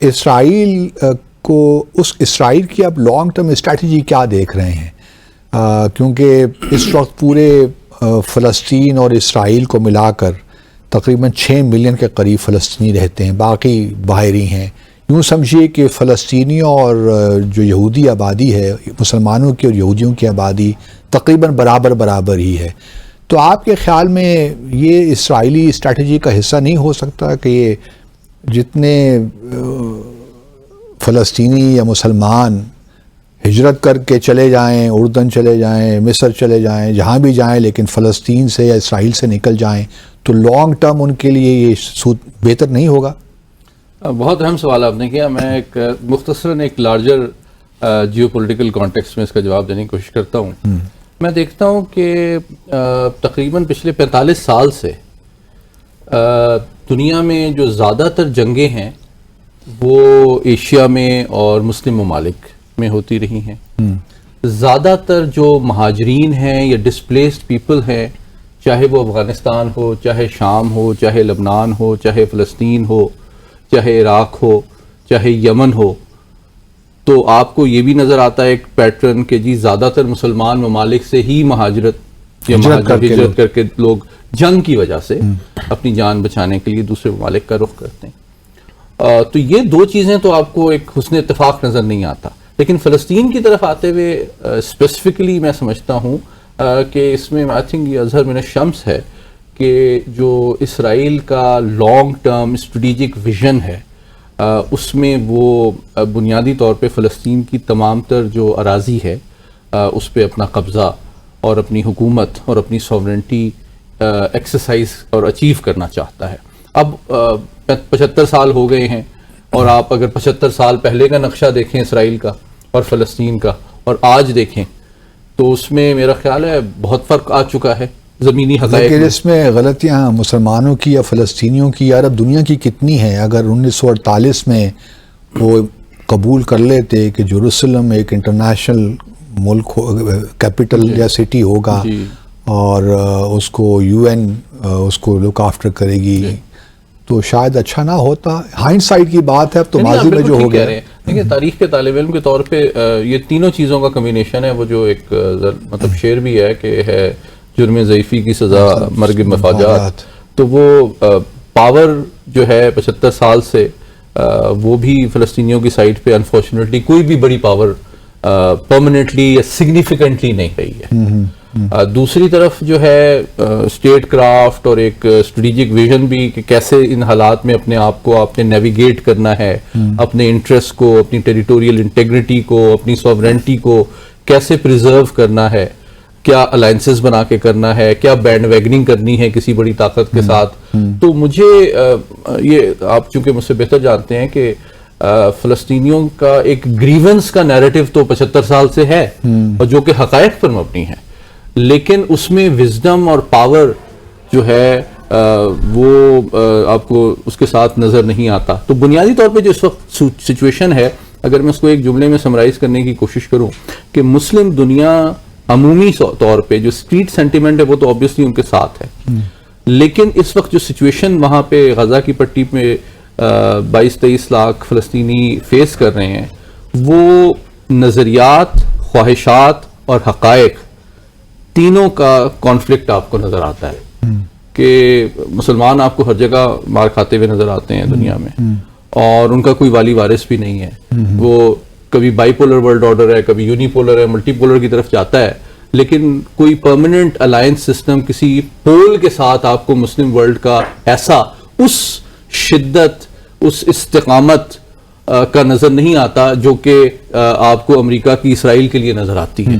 اسرائیل کو اس اسرائیل کی اب لانگ ٹرم اسٹریٹجی کیا دیکھ رہے ہیں؟ کیونکہ اس وقت پورے فلسطین اور اسرائیل کو ملا کر تقریباً 6 ملین کے قریب فلسطینی رہتے ہیں، باقی باہری ہیں. یوں سمجھیے کہ فلسطینیوں اور جو یہودی آبادی ہے، مسلمانوں کی اور یہودیوں کی آبادی تقریباً برابر ہی ہے. تو آپ کے خیال میں یہ اسرائیلی اسٹریٹجی کا حصہ نہیں ہو سکتا کہ یہ جتنے فلسطینی یا مسلمان ہجرت کر کے چلے جائیں، اردن چلے جائیں، مصر چلے جائیں، جہاں بھی جائیں، لیکن فلسطین سے یا اسرائیل سے نکل جائیں تو لانگ ٹرم ان کے لیے یہ سود بہتر نہیں ہوگا؟ بہت اہم سوال آپ نے کیا. میں ایک مختصراً ایک لارجر جیو پولیٹیکل کانٹیکسٹ میں اس کا جواب دینے کی کوشش کرتا ہوں. میں دیکھتا ہوں کہ تقریباً پچھلے 45 سال سے دنیا میں جو زیادہ تر جنگیں ہیں وہ ایشیا میں اور مسلم ممالک میں ہوتی رہی ہیں. زیادہ تر جو مہاجرین ہیں یا ڈسپلیسڈ پیپل ہیں، چاہے وہ افغانستان ہو، چاہے شام ہو، چاہے لبنان ہو، چاہے فلسطین ہو، چاہے عراق ہو، چاہے یمن ہو، تو آپ کو یہ بھی نظر آتا ہے ایک پیٹرن کہ جی زیادہ تر مسلمان ممالک سے ہی ہجرت کر کے لوگ جنگ کی وجہ سے اپنی جان بچانے کے لیے دوسرے ممالک کا رخ کرتے ہیں. تو یہ دو چیزیں تو آپ کو ایک حسن اتفاق نظر نہیں آتا. لیکن فلسطین کی طرف آتے ہوئے اسپیسیفکلی میں سمجھتا ہوں کہ اس میں آئی تھنک یہ اظہر من الشمس ہے کہ جو اسرائیل کا لانگ ٹرم اسٹریٹجک ویژن ہے اس میں وہ بنیادی طور پہ فلسطین کی تمام تر جو اراضی ہے اس پہ اپنا قبضہ اور اپنی حکومت اور اپنی سوورنٹی ایکسرسائز اور اچیو کرنا چاہتا ہے. اب 75 سال ہو گئے ہیں، اور آپ اگر 75 سال پہلے کا نقشہ دیکھیں اسرائیل کا اور فلسطین کا اور آج دیکھیں تو اس میں میرا خیال ہے بہت فرق آ چکا ہے زمینی حقائق. لیکن اس میں غلطیاں مسلمانوں کی یا فلسطینیوں کی یا عرب دنیا کی کتنی ہیں؟ اگر 1948 میں وہ قبول کر لیتے کہ جیروسلم ایک انٹرنیشنل ملک کیپٹل یا سٹی ہوگا اور اس کو UN اس کو لک آفٹر کرے گی تو شاید اچھا نہ ہوتا. ہائنڈ سائڈ کی بات ہے، اب تو ماضی میں جو ہو گیا. دیکھیں تاریخ کے طالب علم کے طور پہ یہ تینوں چیزوں کا کمبینیشن ہے. وہ جو ایک مطلب شعر بھی ہے کہ ہے جرم ضعیفی کی سزا مرگ مفاجات. تو وہ پاور جو ہے 75 سال سے وہ بھی فلسطینیوں کی سائٹ پہ انفارچونیٹلی کوئی بھی بڑی پاور پرماننٹلی یا سگنیفیکنٹلی نہیں رہی ہے. دوسری طرف جو ہے اسٹیٹ کرافٹ اور ایک اسٹریٹجک ویژن بھی کہ کیسے ان حالات میں اپنے آپ کو آپ نے نیویگیٹ کرنا ہے، اپنے انٹرسٹ کو، اپنی ٹیریٹوریل انٹیگریٹی کو، اپنی سوورنٹی کو کیسے پریزرو کرنا ہے، کیا الائنسز بنا کے کرنا ہے، کیا بینڈ ویگننگ کرنی ہے کسی بڑی طاقت کے ساتھ. تو مجھے یہ آپ چونکہ مجھ سے بہتر جانتے ہیں کہ فلسطینیوں کا ایک گریونس کا نیریٹو تو 75 سال سے ہے اور جو کہ حقائق پر مبنی ہے، لیکن اس میں وزڈم اور پاور جو ہے وہ آپ کو اس کے ساتھ نظر نہیں آتا. تو بنیادی طور پہ جو اس وقت سچویشن ہے، اگر میں اس کو ایک جملے میں سمرائز کرنے کی کوشش کروں کہ مسلم دنیا عمومی طور پہ جو اسٹریٹ سینٹیمنٹ ہے وہ تو آبویسلی ان کے ساتھ ہے، لیکن اس وقت جو سچویشن وہاں پہ غزہ کی پٹی میں 22-23 لاکھ فلسطینی فیس کر رہے ہیں، وہ نظریات، خواہشات اور حقائق تینوں کا کانفلکٹ آپ کو نظر آتا ہے. کہ مسلمان آپ کو ہر جگہ مار کھاتے ہوئے نظر آتے ہیں دنیا میں، اور ان کا کوئی والی وارث بھی نہیں ہے. وہ کبھی بائی پولر ورلڈ آرڈر ہے، کبھی یونی پولر ہے، ملٹی پولر کی طرف جاتا ہے، لیکن کوئی پرماننٹ الائنس سسٹم کسی پول کے ساتھ آپ کو مسلم ورلڈ کا ایسا اس شدت، اس استقامت کا نظر نہیں آتا جو کہ آپ کو امریکہ کی اسرائیل کے لیے نظر آتی ہے.